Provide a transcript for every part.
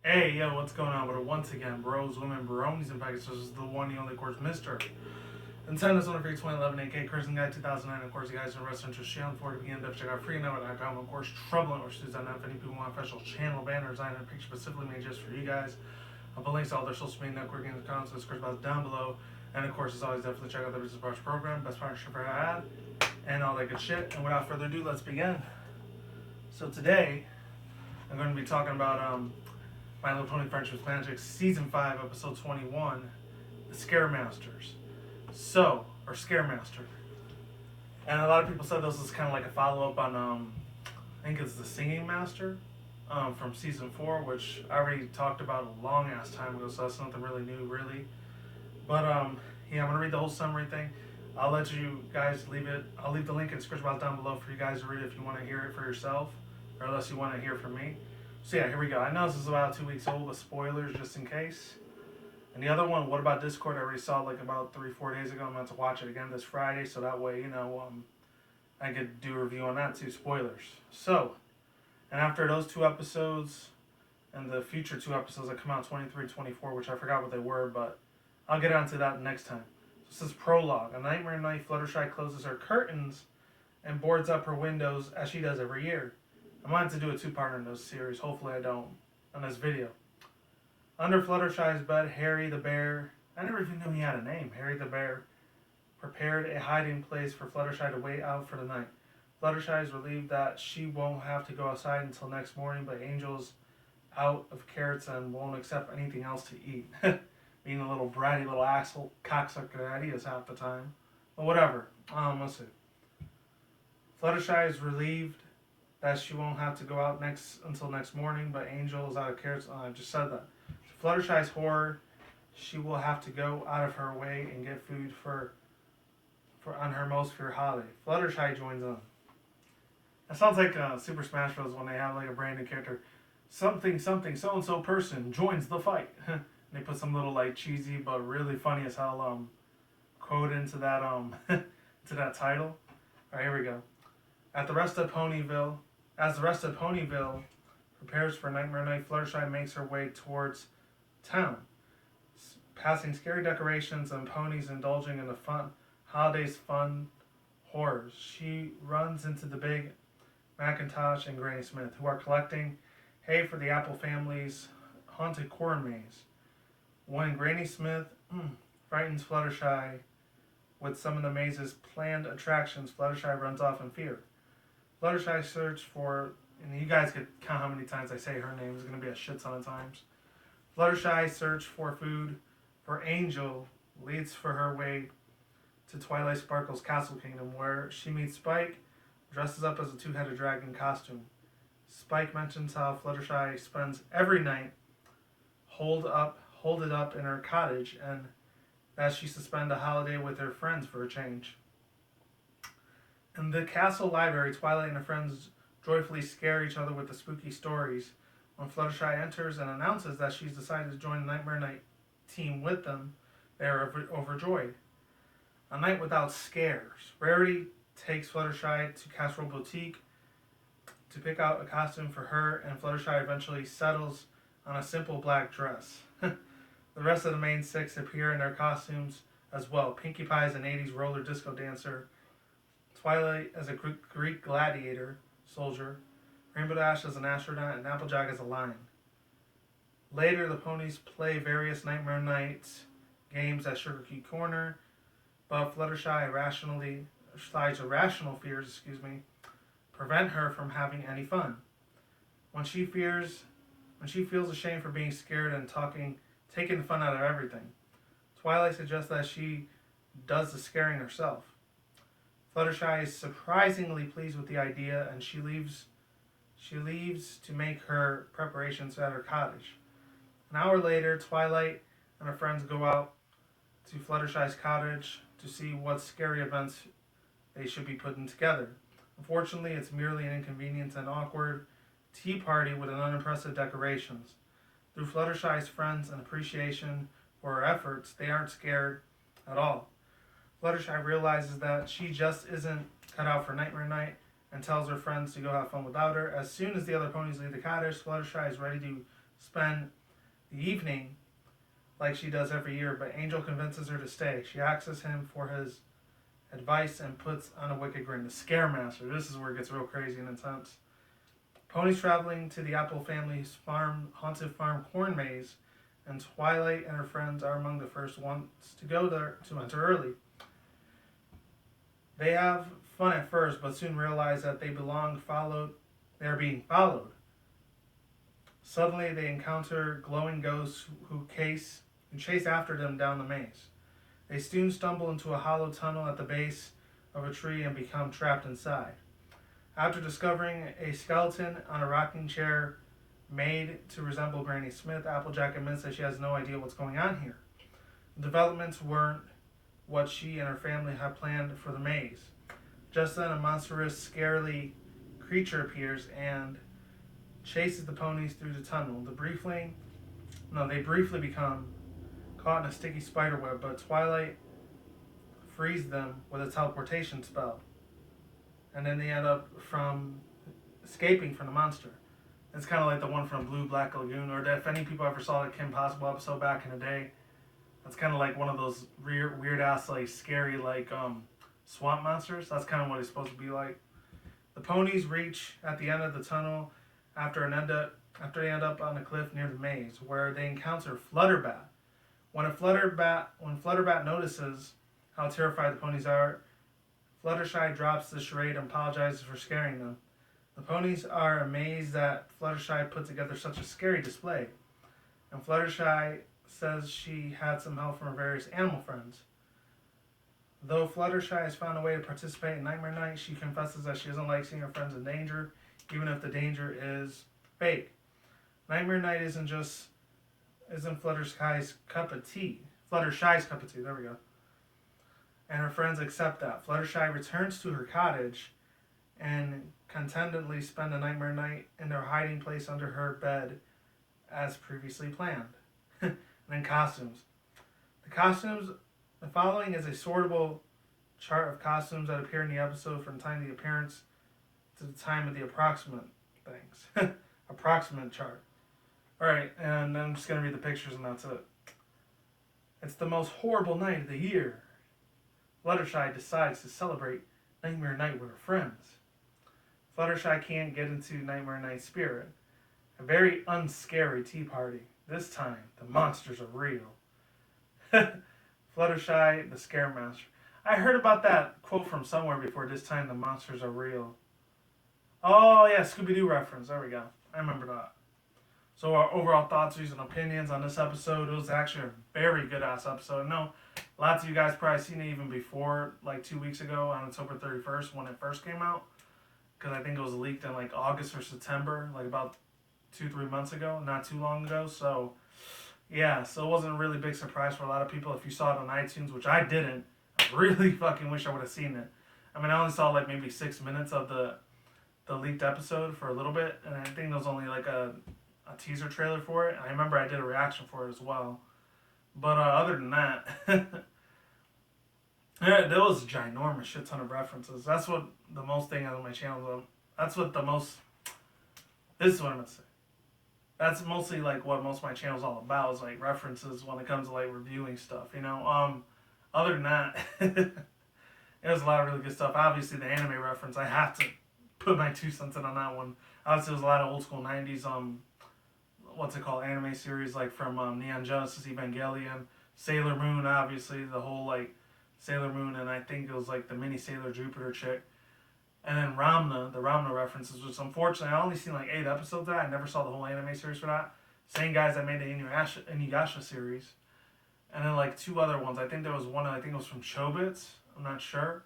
Hey, yo, what's going on with it? Once again, bros, women, bronies, and pegasisters. This is the one, the only, of course, Mr. Nintendo's on free 2011 AK Cruising Guide 2009. Of course, you guys are restaurant to channel for to begin. Check out freenow.com. Of course, troubling or students on if any people want official channel banner design and a picture specifically made just for you guys. I'll put links to all their social media networking accounts and script box down below. And of course, as always, definitely check out the Business Brush program, best partnership I had, and all that good shit. And without further ado, let's begin. So today, I'm going to be talking about My Little Pony Friendship with Magic, Season 5, Episode 21, The Scaremasters. Or Scaremaster. And a lot of people said this is kind of like a follow-up on, I think it's The Singing Master from Season 4, which I already talked about a long-ass time ago, so that's nothing really new, really. But, yeah, I'm going to read the whole summary thing. I'll let you guys leave it. I'll leave the link in the description box down below for you guys to read if you want to hear it for yourself, or unless you want to hear from me. So yeah, here we go. I know this is about 2 weeks old with spoilers just in case. And the other one, What About Discord? I already saw like about 3-4 days ago. I'm about to watch it again this Friday, so that way, I could do a review on that too. Spoilers. So, and after those 2 episodes, and the future 2 episodes that come out 23 and 24, which I forgot what they were, but I'll get onto that next time. So this is prologue. A nightmare night, Fluttershy closes her curtains and boards up her windows as she does every year. I wanted to do a 2-parter in this series. Hopefully I don't on this video. Under Fluttershy's bed, Harry the bear, I never even knew he had a name, Harry the bear, prepared a hiding place for Fluttershy to wait out for the night. Fluttershy is relieved that she won't have to go outside until next morning, but Angel's out of carrots and won't accept anything else to eat. Being a little bratty little asshole cocksucker that he is half the time. But whatever. Let's see. Fluttershy is relieved that she won't have to go out until next morning, but Angel is out of carrots. I just said that. So Fluttershy's horror, she will have to go out of her way and get food for on her most feared holiday. Fluttershy joins in. That sounds like Super Smash Bros. When they have like a brand new character, something so and so person joins the fight. And they put some little like cheesy but really funny as hell quote into that to that title. All right, here we go. As the rest of Ponyville prepares for Nightmare Night, Fluttershy makes her way towards town, passing scary decorations and ponies indulging in the holidays fun horrors. She runs into the big Macintosh and Granny Smith, who are collecting hay for the Apple family's haunted corn maze. When Granny Smith frightens Fluttershy with some of the maze's planned attractions, Fluttershy runs off in fear. Fluttershy search for, and you guys could count how many times I say her name. It's going to be a shit ton of times. Fluttershy search for food for Angel leads for her way to Twilight Sparkle's Castle Kingdom, where she meets Spike, dresses up as a 2-headed dragon costume. Spike mentions how Fluttershy spends every night holed it up in her cottage, and that she spend a holiday with her friends for a change. In the castle library, Twilight and her friends joyfully scare each other with the spooky stories. When Fluttershy enters and announces that she's decided to join the Nightmare Night team with them, they are overjoyed. A night without scares. Rarity takes Fluttershy to Casserole Boutique to pick out a costume for her, and Fluttershy eventually settles on a simple black dress. The rest of the main 6 appear in their costumes as well. Pinkie Pie is an 80s roller disco dancer, Twilight as a Greek gladiator soldier, Rainbow Dash as an astronaut, and Applejack as a lion. Later, the ponies play various Nightmare Nights games at Sugar Cube Corner, but Fluttershy's irrational fears, prevent her from having any fun. When she feels ashamed for being scared and taking the fun out of everything, Twilight suggests that she does the scaring herself. Fluttershy is surprisingly pleased with the idea, and she leaves to make her preparations at her cottage. An hour later, Twilight and her friends go out to Fluttershy's cottage to see what scary events they should be putting together. Unfortunately, it's merely an inconvenient and awkward tea party with unimpressive decorations. Through Fluttershy's friends and appreciation for her efforts, they aren't scared at all. Fluttershy realizes that she just isn't cut out for Nightmare Night and tells her friends to go have fun without her. As soon as the other ponies leave the cottage, Fluttershy is ready to spend the evening like she does every year, but Angel convinces her to stay. She asks him for his advice and puts on a wicked grin. The Scaremaster. This is where it gets real crazy and intense. Pony's traveling to the Apple family's haunted farm corn maze, and Twilight and her friends are among the first ones to go there to enter early. They have fun at first, but soon realize that they are being followed. Suddenly, they encounter glowing ghosts who chase after them down the maze. They soon stumble into a hollow tunnel at the base of a tree and become trapped inside. After discovering a skeleton on a rocking chair made to resemble Granny Smith, Applejack admits that she has no idea what's going on here. The developments weren't what she and her family had planned for the maze. Just then, a monstrous, scarily creature appears and chases the ponies through the tunnel. They briefly become caught in a sticky spider web, but Twilight frees them with a teleportation spell. And then they end up escaping from the monster. It's kind of like the one from Blue Black Lagoon, or if any people ever saw the Kim Possible episode back in the day, that's kind of like one of those weird ass, like scary, like swamp monsters. That's kind of what it's supposed to be like. The ponies reach at the end of the tunnel after they end up on a cliff near the maze, where they encounter Flutterbat. When Flutterbat notices how terrified the ponies are, Fluttershy drops the charade and apologizes for scaring them. The ponies are amazed that Fluttershy put together such a scary display, and Fluttershy says she had some help from her various animal friends. Though Fluttershy has found a way to participate in Nightmare Night, she confesses that she doesn't like seeing her friends in danger, even if the danger is fake. Nightmare Night isn't Fluttershy's cup of tea. There we go. And her friends accept that. Fluttershy returns to her cottage and contentedly spend a Nightmare Night in their hiding place under her bed as previously planned. And then costumes. The following is a sortable chart of costumes that appear in the episode from the time of the appearance to the time of the approximate things. Approximate chart. Alright, and I'm just going to read the pictures and that's it. It's the most horrible night of the year. Fluttershy decides to celebrate Nightmare Night with her friends. Fluttershy can't get into Nightmare Night spirit. A very unscary tea party. This time, the monsters are real. Fluttershy, the Scaremaster. I heard about that quote from somewhere before. This time, the monsters are real. Oh, yeah, Scooby-Doo reference. There we go. I remember that. So our overall thoughts, views, and opinions on this episode. It was actually a very good-ass episode. I know lots of you guys probably seen it even before, like 2 weeks ago on October 31st when it first came out. Because I think it was leaked in like August or September, like about 2-3 months ago, not too long ago. So, yeah, so it wasn't a really big surprise for a lot of people. If you saw it on iTunes, which I didn't, I really fucking wish I would have seen it. I mean, I only saw like maybe 6 minutes of the leaked episode for a little bit, and I think there was only like a teaser trailer for it. I remember I did a reaction for it as well. But other than that, yeah, there was a ginormous shit ton of references. That's what the most thing on my channel, this is what I'm going to say. That's mostly like what most of my channel's all about, is like references when it comes to like reviewing stuff, you know. Other than that, there's a lot of really good stuff. Obviously the anime reference, I have to put my 2 cents in on that one. Obviously there's a lot of old school 90s, anime series, like from Neon Genesis Evangelion, Sailor Moon, obviously, the whole like Sailor Moon, and I think it was like the mini Sailor Jupiter chick. And then the Ramna references, which unfortunately I only seen like 8 episodes of that. I never saw the whole anime series for that. Same guys that made the Inuyasha series. And then like 2 other ones. I think there was one, I think it was from Chobits, I'm not sure.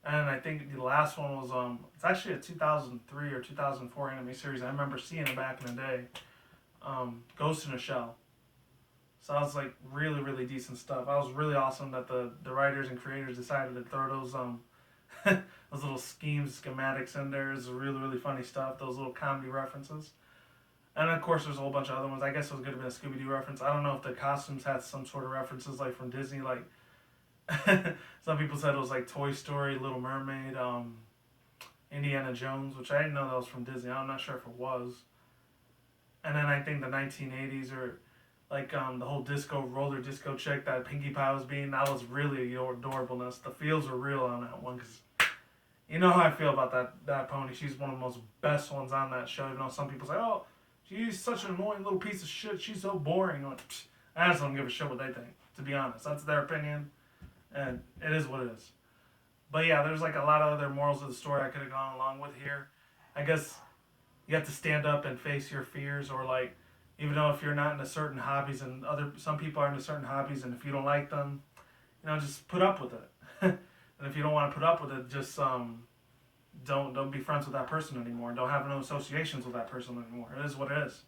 And I think the last one was, it's actually a 2003 or 2004 anime series. I remember seeing it back in the day. Ghost in a Shell. So that was like really, really decent stuff. That was really awesome that the writers and creators decided to throw those those little schematics in there. It's really, really funny stuff. Those little comedy references. And of course there's a whole bunch of other ones. I guess it was going to be a Scooby-Doo reference. I don't know if the costumes had some sort of references like from Disney. Like some people said it was like Toy Story, Little Mermaid, Indiana Jones, which I didn't know that was from Disney. I'm not sure if it was. And then I think the 1980s or like the whole roller disco chick that Pinkie Pie was being, that was really adorableness. The feels were real on that one because you know how I feel about that pony. She's one of the most best ones on that show. Even though some people say, "Oh, she's such an annoying little piece of shit. She's so boring." Like, I just don't give a shit what they think. To be honest, that's their opinion, and it is what it is. But yeah, there's like a lot of other morals of the story I could have gone along with here. I guess you have to stand up and face your fears, or like, even though if you're not into certain hobbies and some people are into certain hobbies, and if you don't like them, just put up with it. And if you don't want to put up with it, just don't be friends with that person anymore. Don't have no associations with that person anymore. It is what it is.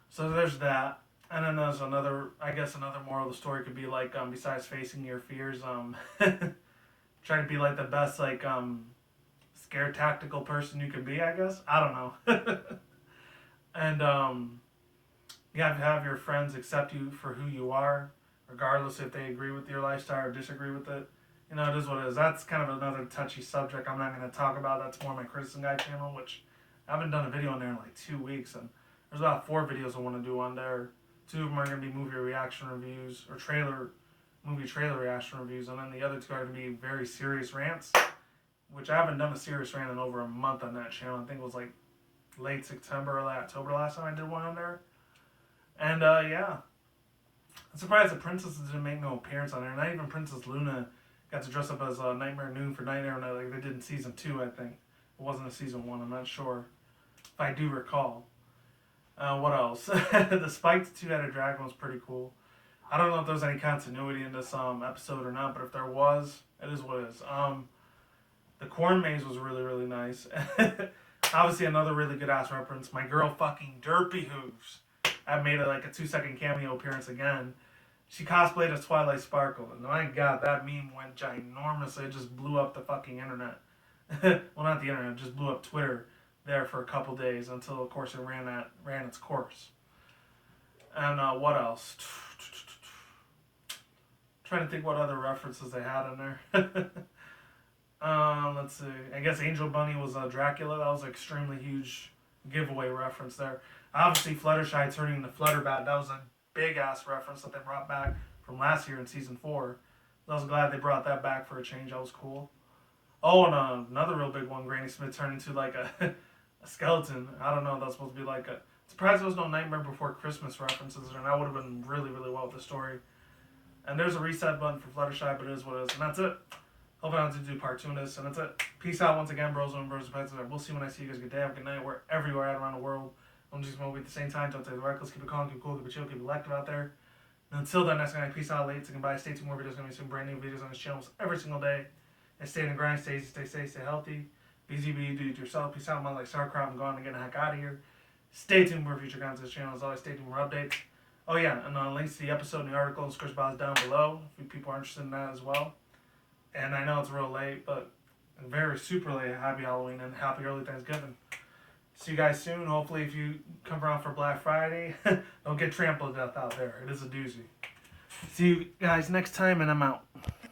So there's that. And then there's another moral of the story could be like, besides facing your fears, try to be like the best scare tactical person you could be, I guess. I don't know. And you have to have your friends accept you for who you are, regardless if they agree with your lifestyle or disagree with it. It is what it is. That's kind of another touchy subject I'm not going to talk about. That's more my Criticism Guy channel, which I haven't done a video on there in like 2 weeks. And there's about 4 videos I want to do on there. 2 of them are going to be movie reaction reviews, or movie trailer reaction reviews. And then the other 2 are going to be very serious rants, which I haven't done a serious rant in over a month on that channel. I think it was like late September or late October last time I did one on there. And yeah. I'm surprised the princesses didn't make no appearance on there. Not even Princess Luna got to dress up as Nightmare Noon for Nightmare Night like they did in season 2, I think. It wasn't a season 1, I'm not sure. If I do recall. What else? The spiked 2-headed dragon was pretty cool. I don't know if there's any continuity in this episode or not, but if there was, it is what it is. The corn maze was really, really nice. Obviously, another really good ass reference. My girl fucking Derpy Hooves. I made a 2-second cameo appearance again. She cosplayed as Twilight Sparkle, and my god, that meme went ginormous. It just blew up the fucking internet. Well, not the internet, it just blew up Twitter there for a couple days until, of course, it ran its course. And what else? Trying to think what other references they had in there. Let's see. I guess Angel Bunny was Dracula. That was an extremely huge giveaway reference there. Obviously, Fluttershy turning into Flutterbat. That was a big ass reference that they brought back from last year in season 4. I was glad they brought that back for a change. That was cool. Oh, and another real big one. Granny Smith turned into like a skeleton. I don't know. That's supposed to be like a. Surprised there was no Nightmare Before Christmas references, and that would have been really, really well with the story. And there's a reset button for Fluttershy, but it is what it is. And that's it. Hope I don't have to do part 2 on this, and that's it. Peace out once again, bros and bros and pets. We'll see when I see you guys. Good day, have a good night, wherever you are at around the world. I'm just going to be at the same time. Don't take the reckless. Keep it calm, keep it cool, keep it chill, keep it elective out there. And until then, next time, peace out, late, say goodbye. Stay tuned, more videos. Going to be some brand new videos on this channel every single day. And stay in the grind, stay safe, stay healthy. Be easy, be you, do it yourself. Peace out, I'm like sauerkraut. I'm going to get the heck out of here. Stay tuned for future content on this channel. As always, stay tuned for updates. Oh yeah, and links to the episode and the article and description box down below if people are interested in that as well. And I know it's real late, but very super late. Happy Halloween and happy early Thanksgiving. See you guys soon. Hopefully, if you come around for Black Friday, don't get trampled to death out there. It is a doozy. See you guys next time, and I'm out.